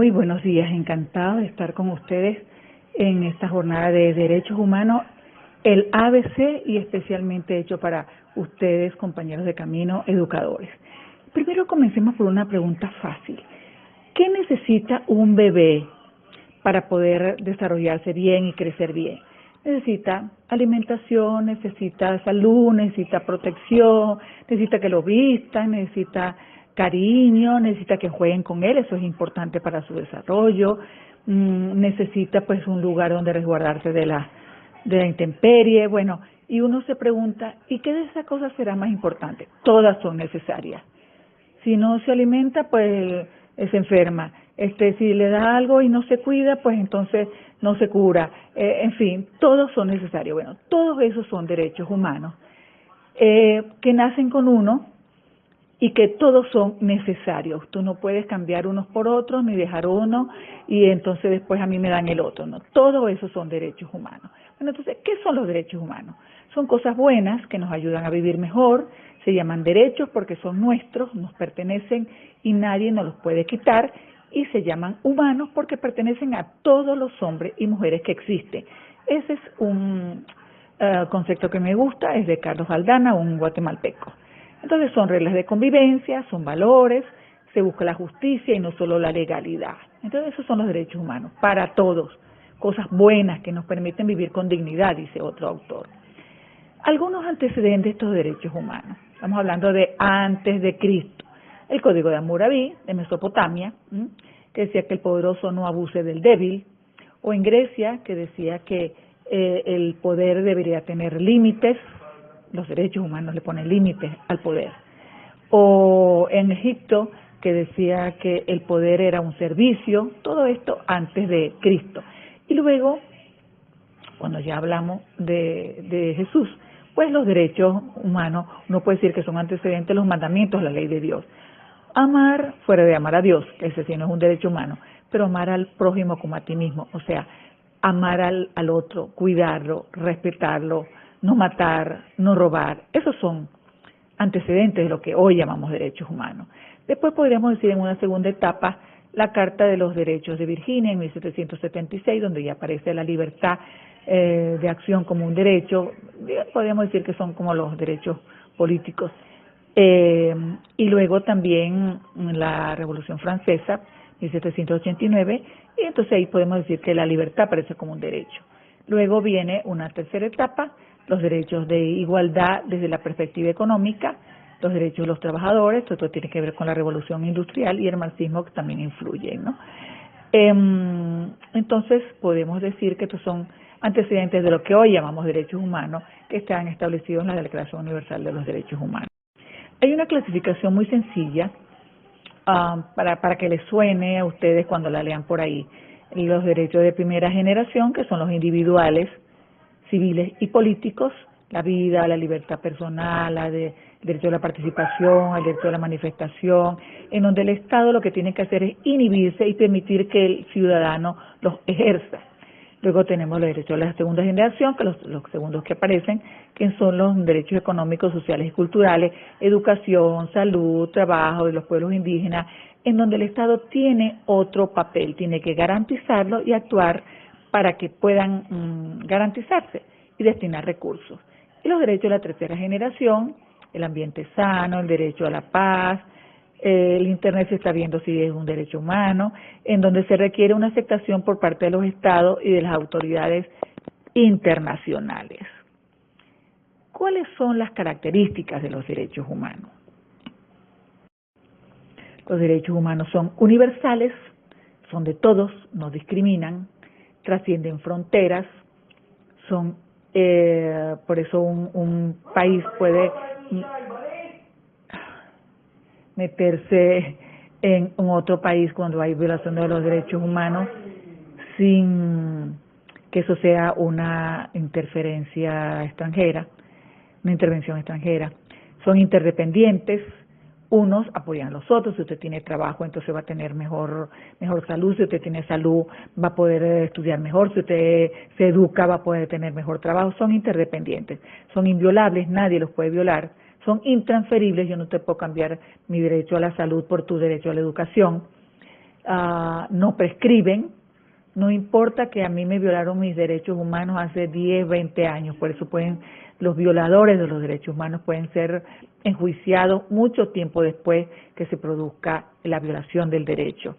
Muy buenos días, encantado de estar con ustedes en esta jornada de derechos humanos, el ABC y especialmente hecho para ustedes, compañeros de camino, educadores. Primero comencemos por una pregunta fácil. ¿Qué necesita un bebé para poder desarrollarse bien y crecer bien? Necesita alimentación, necesita salud, necesita protección, necesita que lo vistan, necesita cariño, necesita que jueguen con él, eso es importante para su desarrollo, necesita pues un lugar donde resguardarse de la intemperie, bueno, y uno se pregunta, ¿y qué de esas cosas será más importante? Todas son necesarias. Si no se alimenta, pues se enferma. Si le da algo y no se cuida, pues entonces no se cura. En fin, todos son necesarios. Bueno, todos esos son derechos humanos que nacen con uno y que todos son necesarios. Tú no puedes cambiar unos por otros ni dejar uno y entonces después a mí me dan el otro. No, todos esos son derechos humanos. Bueno, entonces, ¿qué son los derechos humanos? Son cosas buenas que nos ayudan a vivir mejor, se llaman derechos porque son nuestros, nos pertenecen y nadie nos los puede quitar, y se llaman humanos porque pertenecen a todos los hombres y mujeres que existen. Ese es un concepto que me gusta, es de Carlos Aldana, un guatemalteco. Entonces son reglas de convivencia, son valores, se busca la justicia y no solo la legalidad. Entonces esos son los derechos humanos, para todos, cosas buenas que nos permiten vivir con dignidad, dice otro autor. Algunos antecedentes de estos derechos humanos, estamos hablando de antes de Cristo. El Código de Hammurabi, de Mesopotamia, que decía que el poderoso no abuse del débil, o en Grecia, que decía que el poder debería tener límites, los derechos humanos le ponen límites al poder, o en Egipto, que decía que el poder era un servicio, todo esto antes de Cristo. Y luego, cuando ya hablamos de Jesús, pues los derechos humanos, uno puede decir que son antecedentes de los mandamientos, la ley de Dios. Amar fuera de amar a Dios, que ese sí no es un derecho humano, pero amar al prójimo como a ti mismo, o sea, amar al otro, cuidarlo, respetarlo, no matar, no robar, esos son antecedentes de lo que hoy llamamos derechos humanos. Después podríamos decir en una segunda etapa la Carta de los Derechos de Virginia en 1776, donde ya aparece la libertad de acción como un derecho, podríamos decir que son como los derechos políticos. Y luego también la Revolución Francesa, 1789, y entonces ahí podemos decir que la libertad aparece como un derecho. Luego viene una tercera etapa, los derechos de igualdad desde la perspectiva económica, los derechos de los trabajadores, esto tiene que ver con la revolución industrial y el marxismo que también influyen, ¿no? Entonces podemos decir que estos son antecedentes de lo que hoy llamamos derechos humanos, que están establecidos en la Declaración Universal de los Derechos Humanos. Hay una clasificación muy sencilla para que les suene a ustedes cuando la lean por ahí. Los derechos de primera generación, que son los individuales, civiles y políticos, la vida, la libertad personal, el derecho a la participación, el derecho a la manifestación, en donde el Estado lo que tiene que hacer es inhibirse y permitir que el ciudadano los ejerza. Luego tenemos los derechos de la segunda generación, que los segundos que aparecen, que son los derechos económicos, sociales y culturales, educación, salud, trabajo de los pueblos indígenas, en donde el Estado tiene otro papel, tiene que garantizarlo y actuar para que puedan garantizarse y destinar recursos. Y los derechos de la tercera generación, el ambiente sano, el derecho a la paz, el Internet se está viendo si es un derecho humano, en donde se requiere una aceptación por parte de los estados y de las autoridades internacionales. ¿Cuáles son las características de los derechos humanos? Los derechos humanos son universales, son de todos, no discriminan, trascienden fronteras, son, por eso un país puede meterse en otro país cuando hay violación de los derechos humanos sin que eso sea una interferencia extranjera, una intervención extranjera. Son interdependientes, unos apoyan a los otros. Si usted tiene trabajo, entonces va a tener mejor salud. Si usted tiene salud, va a poder estudiar mejor. Si usted se educa, va a poder tener mejor trabajo. Son interdependientes, son inviolables, nadie los puede violar. Son intransferibles, yo no te puedo cambiar mi derecho a la salud por tu derecho a la educación. no prescriben. No importa que a mí me violaron mis derechos humanos hace 10, 20 años, por eso los violadores de los derechos humanos pueden ser enjuiciados mucho tiempo después que se produzca la violación del derecho.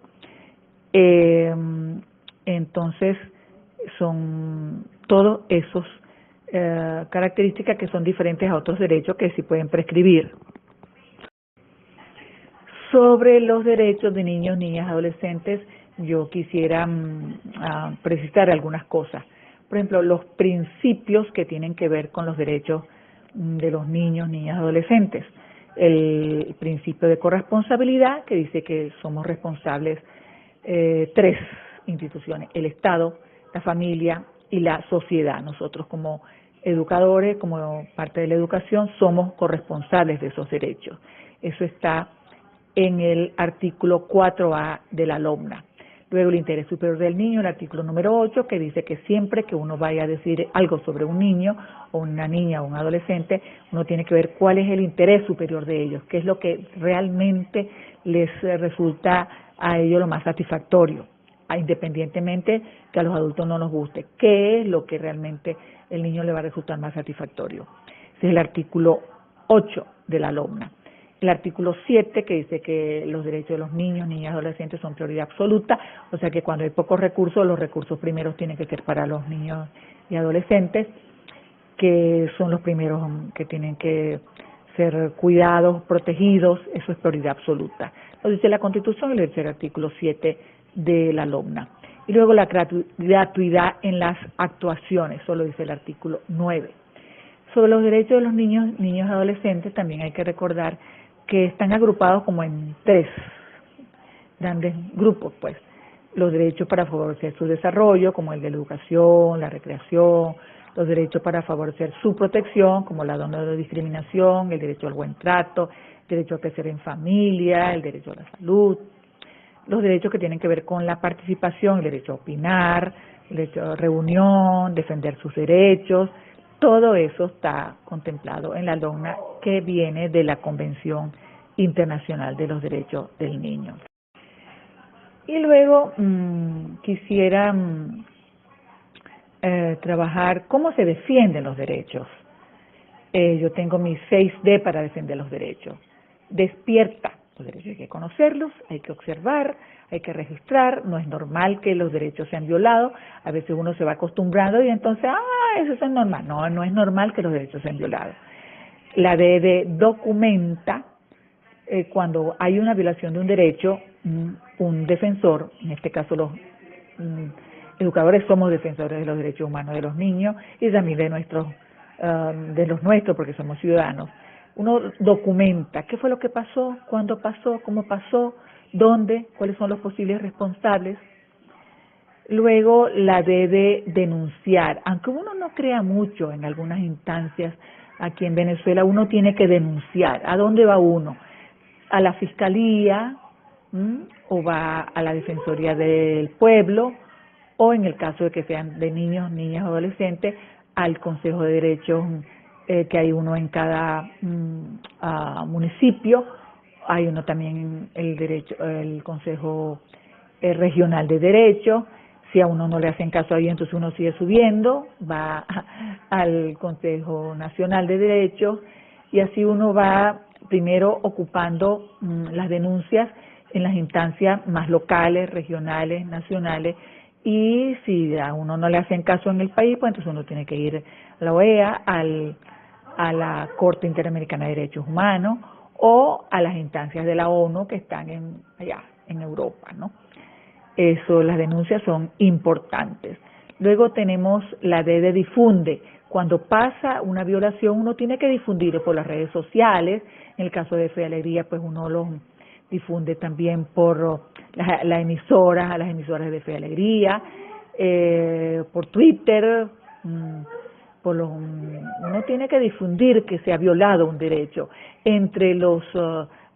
Entonces, son todos esos características que son diferentes a otros derechos que sí pueden prescribir. Sobre los derechos de niños, niñas, adolescentes, yo quisiera precisar algunas cosas. Por ejemplo, los principios que tienen que ver con los derechos de los niños, niñas, adolescentes. El principio de corresponsabilidad, que dice que somos responsables tres instituciones: el Estado, la familia y la sociedad. Nosotros como educadores, como parte de la educación, somos corresponsables de esos derechos. Eso está en el artículo 4A de la LOMNA. Luego el interés superior del niño, el artículo número 8, que dice que siempre que uno vaya a decir algo sobre un niño o una niña o un adolescente, uno tiene que ver cuál es el interés superior de ellos, qué es lo que realmente les resulta a ellos lo más satisfactorio, independientemente que a los adultos no nos guste, qué es lo que realmente el niño le va a resultar más satisfactorio. Ese es el artículo 8 de la LOMNA. El artículo 7, que dice que los derechos de los niños, niñas y adolescentes son prioridad absoluta, o sea que cuando hay pocos recursos, los recursos primeros tienen que ser para los niños y adolescentes, que son los primeros que tienen que ser cuidados, protegidos, eso es prioridad absoluta. Lo dice la Constitución y lo dice el artículo 7 de la LOMNA. Y luego la gratuidad en las actuaciones, eso lo dice el artículo 9. Sobre los derechos de los niños, niñas y adolescentes, también hay que recordar que están agrupados como en tres grandes grupos, pues. Los derechos para favorecer su desarrollo, como el de la educación, la recreación; los derechos para favorecer su protección, como la no discriminación, el derecho al buen trato, el derecho a crecer en familia, el derecho a la salud; los derechos que tienen que ver con la participación, el derecho a opinar, el derecho a reunión, defender sus derechos. Todo eso está contemplado en la LOMNA, que viene de la Convención Internacional de los Derechos del Niño. Y luego quisiera trabajar cómo se defienden los derechos. Yo tengo mis 6D para defender los derechos. Despierta. Los derechos hay que conocerlos, hay que observar, hay que registrar. No es normal que los derechos sean violados. A veces uno se va acostumbrando y entonces, eso es normal. No, no es normal que los derechos sean violados. La D de documenta. Cuando hay una violación de un derecho, un defensor, en este caso los educadores somos defensores de los derechos humanos de los niños y también de los nuestros, porque somos ciudadanos. Uno documenta qué fue lo que pasó, cuándo pasó, cómo pasó, dónde, cuáles son los posibles responsables. Luego la D de denunciar. Aunque uno no crea mucho en algunas instancias aquí en Venezuela, uno tiene que denunciar. ¿A dónde va uno? ¿A la Fiscalía o va a la Defensoría del Pueblo, o en el caso de que sean de niños, niñas, adolescentes, al Consejo de Derechos, que hay uno en cada municipio? Hay uno también el Consejo Regional de Derechos. Si a uno no le hacen caso ahí, entonces uno sigue subiendo, va al Consejo Nacional de Derechos, y así uno va primero ocupando las denuncias en las instancias más locales, regionales, nacionales, y si a uno no le hacen caso en el país, pues entonces uno tiene que ir a la OEA, a la Corte Interamericana de Derechos Humanos o a las instancias de la ONU que están allá en Europa, ¿no? Eso, las denuncias son importantes. Luego tenemos la D de difunde. Cuando pasa una violación, uno tiene que difundirlo por las redes sociales. En el caso de Fe y Alegría, pues uno lo difunde también por las emisoras, a las emisoras de Fe y Alegría, por Twitter. Uno tiene que difundir que se ha violado un derecho. Entre los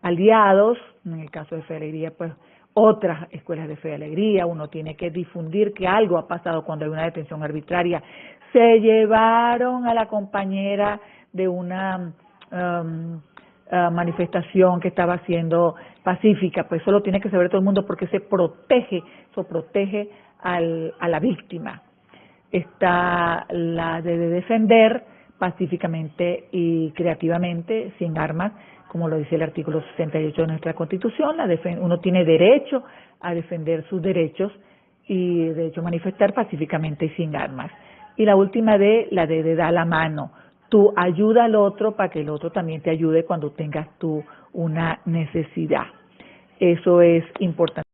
aliados, en el caso de Fe y Alegría, pues otras escuelas de Fe y Alegría, uno tiene que difundir que algo ha pasado cuando hay una detención arbitraria. Se llevaron a la compañera de una manifestación que estaba siendo pacífica, pues eso lo tiene que saber todo el mundo porque eso protege a la víctima. Está la de defender pacíficamente y creativamente, sin armas, como lo dice el artículo 68 de nuestra Constitución. Uno tiene derecho a defender sus derechos y de hecho manifestar pacíficamente y sin armas. Y la última la de dar la mano. Tú ayuda al otro para que el otro también te ayude cuando tengas tú una necesidad. Eso es importante.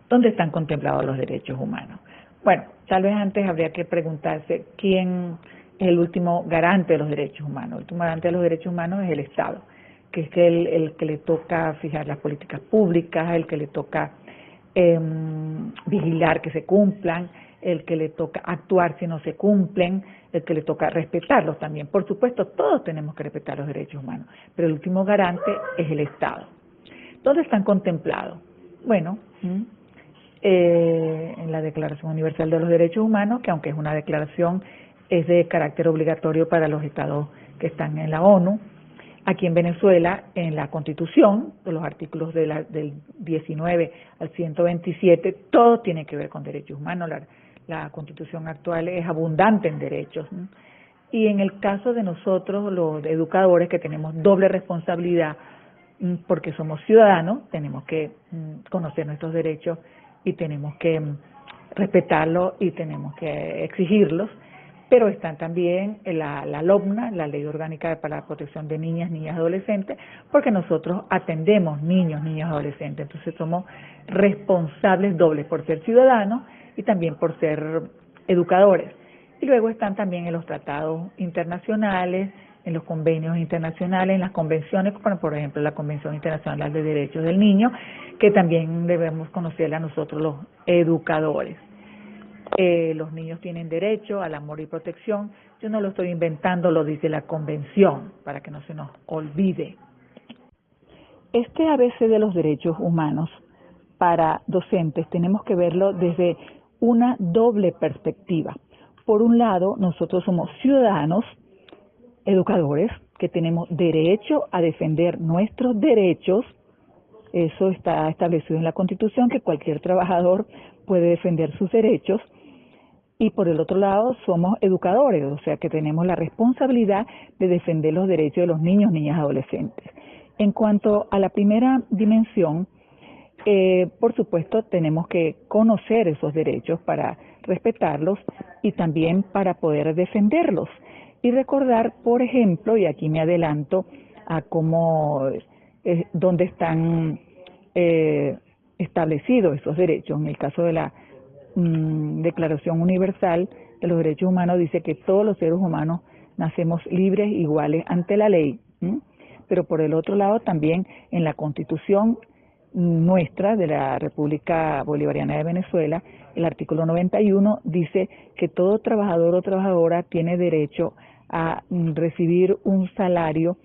¿Dónde están contemplados los derechos humanos? Bueno, tal vez antes habría que preguntarse quién es el último garante de los derechos humanos. El último garante de los derechos humanos es el Estado, que es el que le toca fijar las políticas públicas, el que le toca vigilar que se cumplan, el que le toca actuar si no se cumplen, el que le toca respetarlos también. Por supuesto, todos tenemos que respetar los derechos humanos, pero el último garante es el Estado. ¿Dónde están contemplados? Bueno, en la Declaración Universal de los Derechos Humanos, que aunque es una declaración, es de carácter obligatorio para los estados que están en la ONU. Aquí en Venezuela, en la Constitución, de los artículos del 19 al 127, todo tiene que ver con derechos humanos. La Constitución actual es abundante en derechos, ¿no? Y en el caso de nosotros, los educadores, que tenemos doble responsabilidad, porque somos ciudadanos, tenemos que conocer nuestros derechos y tenemos que respetarlos y tenemos que exigirlos. Pero están también la LOPNA, la Ley Orgánica para la Protección de Niñas, Niñas y Adolescentes, porque nosotros atendemos niños, niñas y adolescentes. Entonces somos responsables dobles por ser ciudadanos y también por ser educadores. Y luego están también en los tratados internacionales, en los convenios internacionales, en las convenciones, como por ejemplo la Convención Internacional de Derechos del Niño, que también debemos conocerla nosotros los educadores. Los niños tienen derecho al amor y protección. Yo no lo estoy inventando, lo dice la Convención, para que no se nos olvide. Este ABC de los derechos humanos para docentes tenemos que verlo desde una doble perspectiva. Por un lado, nosotros somos ciudadanos, educadores, que tenemos derecho a defender nuestros derechos. Eso está establecido en la Constitución, que cualquier trabajador puede defender sus derechos. Y por el otro lado, somos educadores, o sea que tenemos la responsabilidad de defender los derechos de los niños, niñas y adolescentes. En cuanto a la primera dimensión, por supuesto tenemos que conocer esos derechos para respetarlos y también para poder defenderlos. Y recordar, por ejemplo, y aquí me adelanto a dónde están establecidos esos derechos. En el caso de la Declaración Universal de los Derechos Humanos dice que todos los seres humanos nacemos libres, iguales ante la ley. Pero por el otro lado también en la Constitución nuestra de la República Bolivariana de Venezuela, el artículo 91 dice que todo trabajador o trabajadora tiene derecho a recibir un salario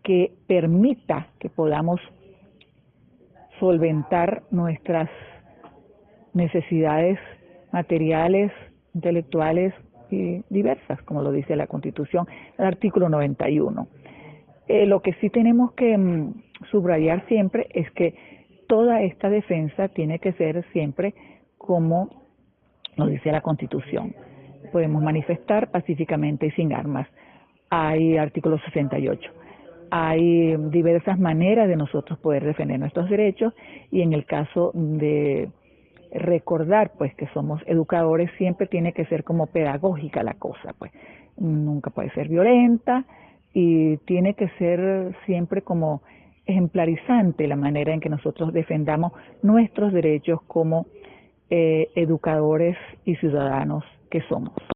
que permita que podamos solventar nuestras necesidades materiales, intelectuales y diversas, como lo dice la Constitución, el artículo 91. Lo que sí tenemos que subrayar siempre es que toda esta defensa tiene que ser siempre como lo dice la Constitución. Podemos manifestar pacíficamente y sin armas. Hay artículo 68. Hay diversas maneras de nosotros poder defender nuestros derechos y en el caso de recordar pues que somos educadores siempre tiene que ser como pedagógica la cosa, pues nunca puede ser violenta y tiene que ser siempre como ejemplarizante la manera en que nosotros defendamos nuestros derechos como educadores y ciudadanos que somos.